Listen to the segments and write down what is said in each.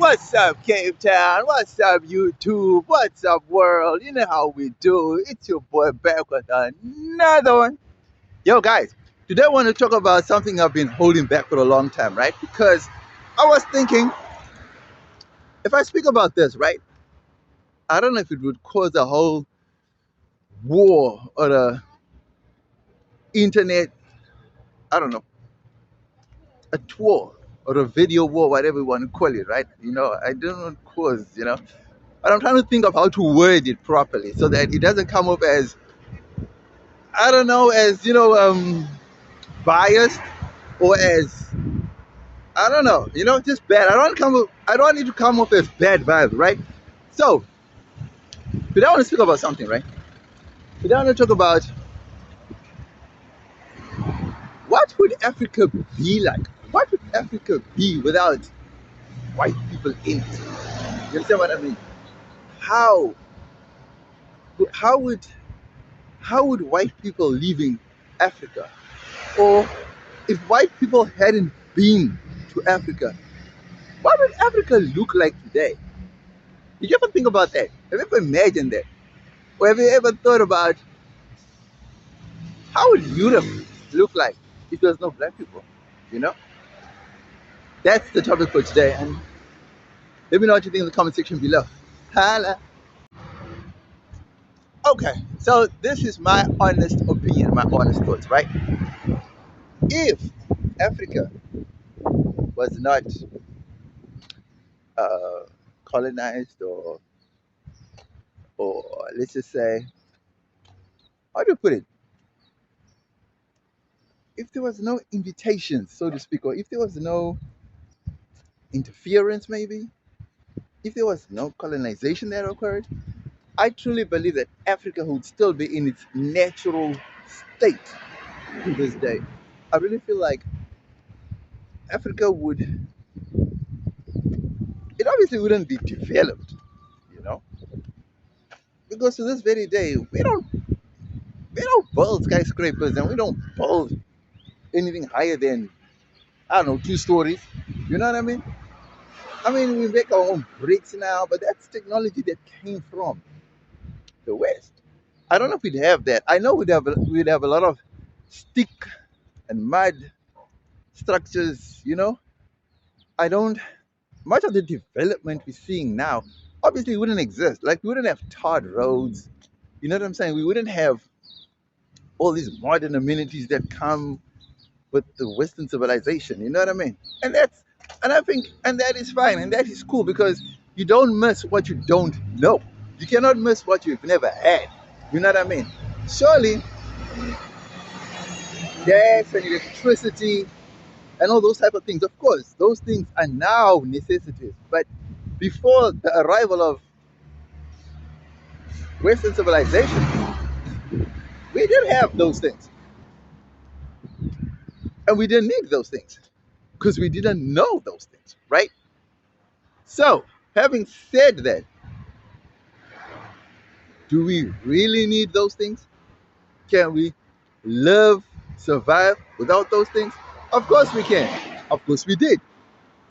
What's up, Cape Town? What's up, YouTube? What's up, world? You know how we do. It's your boy back with another one. Yo, guys, today I want to talk about something I've been holding back for a long time, right? Because I was thinking, if I speak about this, right, I don't know if it would cause a whole war or a internet, I don't know, a tour or a video war, whatever you want to call it, right? I don't know cause, but I'm trying to think of how to word it properly so that it doesn't come off as, I don't know, as biased or as, I don't know, just bad. I don't need to come off as bad vibes, right? So today I want to speak about something, right? Today I want to talk about what would Africa be like? What would Africa be without white people in it? You understand what I mean? How how would how would white people leaving Africa, or if white people hadn't been to Africa, what would Africa look like today? Did you ever think about that? Have you ever imagined that? Or have you ever thought about how would Europe look like if there was no black people? You know? That's the topic for today. And let me know what you think in the comment section below. Holla. Okay, so this is my honest opinion, my honest thoughts, right? If Africa was not uh, colonized or let's just say, how do you put it? If there was no invitation, so to speak, or if there was no interference, maybe, if there was no colonization that occurred, I truly believe that Africa would still be in its natural state to this day. I really feel like Africa would, it obviously wouldn't be developed, you know, because to this very day, we don't build skyscrapers and we don't build anything higher than, I don't know, 2 stories. You know what I mean? I mean, we make our own bricks now, but that's technology that came from the West. I don't know if we'd have that. I know we'd have a lot of stick and mud structures. I don't. Much of the development we're seeing now obviously wouldn't exist. Like we wouldn't have tarred roads. You know what I'm saying? We wouldn't have all these modern amenities that come with the Western civilization. You know what I mean? And I think, and that is fine, and that is cool because you don't miss what you don't know. You cannot miss what you've never had. You know what I mean? Surely, gas and electricity and all those type of things. Of course, those things are now necessities. But before the arrival of Western civilization, we didn't have those things, and we didn't need those things because we didn't know those things, right? So, having said that, do we really need those things? Can we live, survive without those things? Of course we can. Of course we did.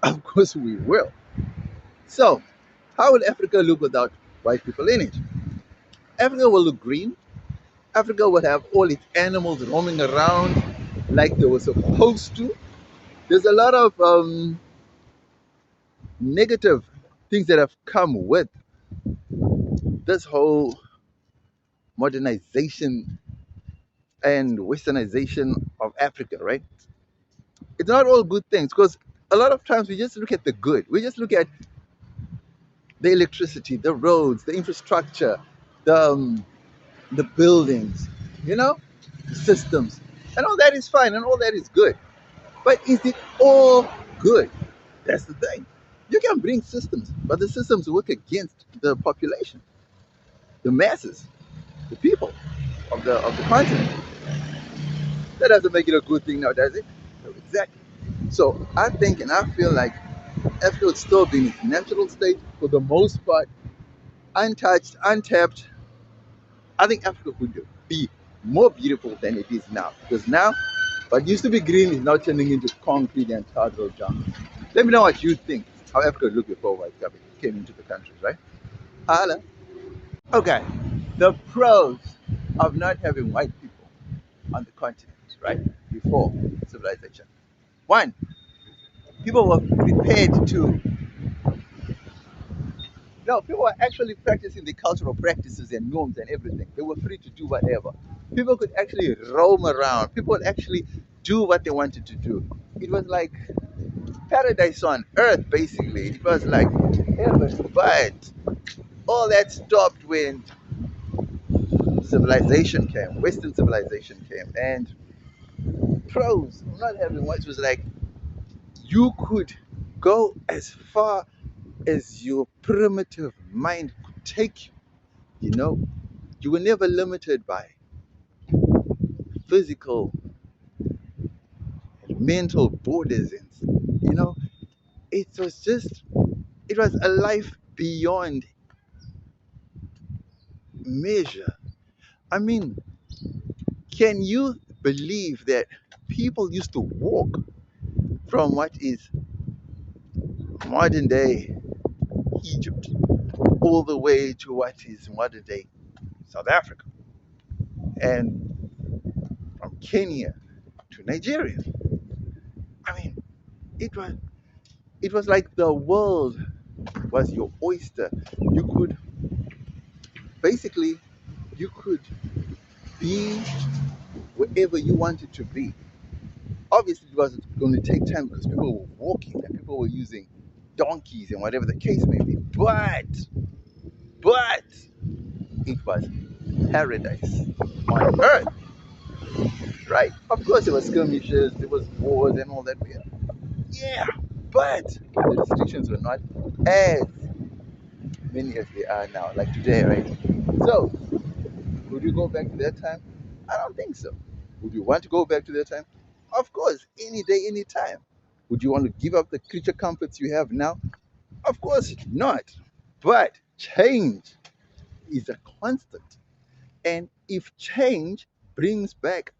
Of course we will. So, how would Africa look without white people in it? Africa will look green. Africa would have all its animals roaming around like they were supposed to. There's a lot of negative things that have come with this whole modernization and westernization of Africa, right? It's not all good things because a lot of times we just look at the good. We just look at the electricity, the roads, the infrastructure, the buildings, the systems, and all that is fine and all that is good. But is it all good? That's the thing. You can bring systems, but the systems work against the population, the masses, the people of the continent. That doesn't make it a good thing now, does it? No, exactly. So I think and I feel like Africa would still be in its natural state for the most part, untouched, untapped. I think Africa could be more beautiful than it is now. Because now, what used to be green is now turning into concrete and tarred road jungle. Let me know what you think. how Africa looked before whites came into the country, right? Holla. Okay. The pros of not having white people on the continent, right? Before civilization. One, people were prepared to, no, people were actually practicing the cultural practices and norms and everything. They were free to do whatever. People could actually roam around. People would actually do what they wanted to do. It was like paradise on earth, basically. It was like heaven. But all that stopped when civilization came, Western civilization came. And pros of not having whites was like you could go as far as your primitive mind could take you. You know, you were never limited by physical and mental borders. And, you know, it was just, it was a life beyond measure. I mean, can you believe that people used to walk from what is modern day Egypt all the way to what is modern day South Africa, and from Kenya to Nigeria? I mean, it was it was like the world was your oyster. You could basically you could be wherever you wanted to be. Obviously, it was going to take time because people were walking and people were using donkeys and whatever the case may be. But it was paradise on earth, right? Of course, there was skirmishes, there was wars and all that. Yeah, but the restrictions were not as many as they are now, like today, right? So, would you go back to that time? I don't think so. Would you want to go back to that time? Of course, any day, any time. Would you want to give up the creature comforts you have now? Of course not. But change is a constant. And if change brings back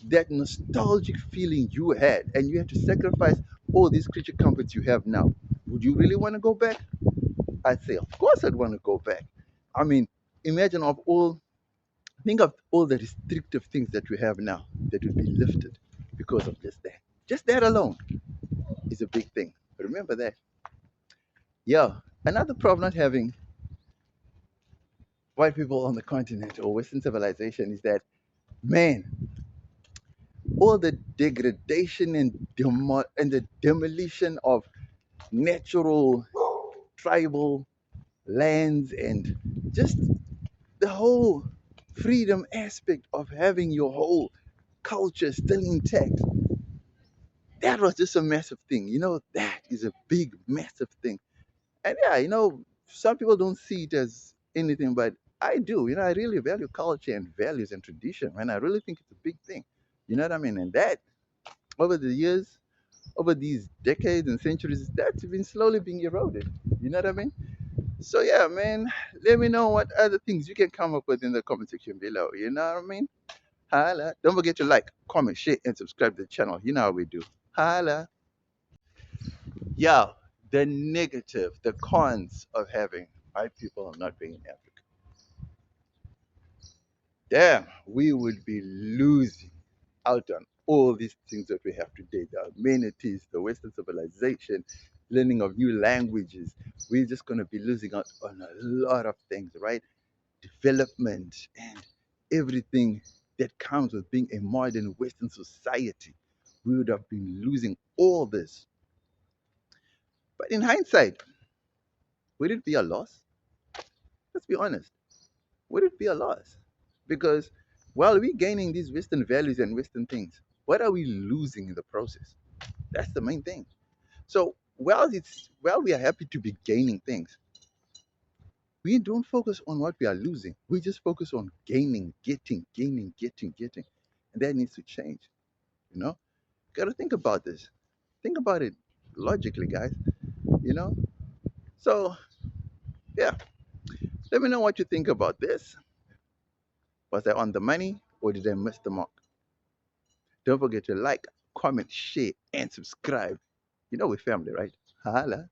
that nostalgic feeling you had, and you had to sacrifice all these creature comforts you have now, would you really want to go back? I'd say, of course, I'd want to go back. I mean, imagine of all, think of all the restrictive things that we have now that would be lifted because of just that. Just that alone is a big thing. Remember that. Yeah. Another problem not having white people on the continent or Western civilization is that, man, all the degradation and the demolition of natural tribal lands and just the whole freedom aspect of having your whole culture still intact. That was just a massive thing. That is a big, massive thing. And yeah, some people don't see it as anything, but I do. I really value culture and values and tradition, and I really think it's a big thing. You know what I mean? And that, over the years, over these decades and centuries, that's been slowly being eroded. You know what I mean? So yeah, man, let me know what other things you can come up with in the comment section below. You know what I mean? Holla. Don't forget to like, comment, share, and subscribe to the channel. You know how we do. Holla. Yeah, the negative, the cons of having white people not being in Africa. Damn, we would be losing out on all these things that we have today, the amenities, the Western civilization, learning of new languages. We're just going to be losing out on a lot of things, right? Development and everything that comes with being a modern Western society. We would have been losing all this. But in hindsight, would it be a loss? Let's be honest. Would it be a loss? Because while we're gaining these Western values and Western things, what are we losing in the process? That's the main thing. So while we are happy to be gaining things, we don't focus on what we are losing. We just focus on gaining, getting. And that needs to change. You know? Gotta think about this. Think about it logically, guys. You know? So yeah. Let me know what you think about this. Was I on the money or did I miss the mark? Don't forget to like, comment, share, and subscribe. We're family, right? Holla.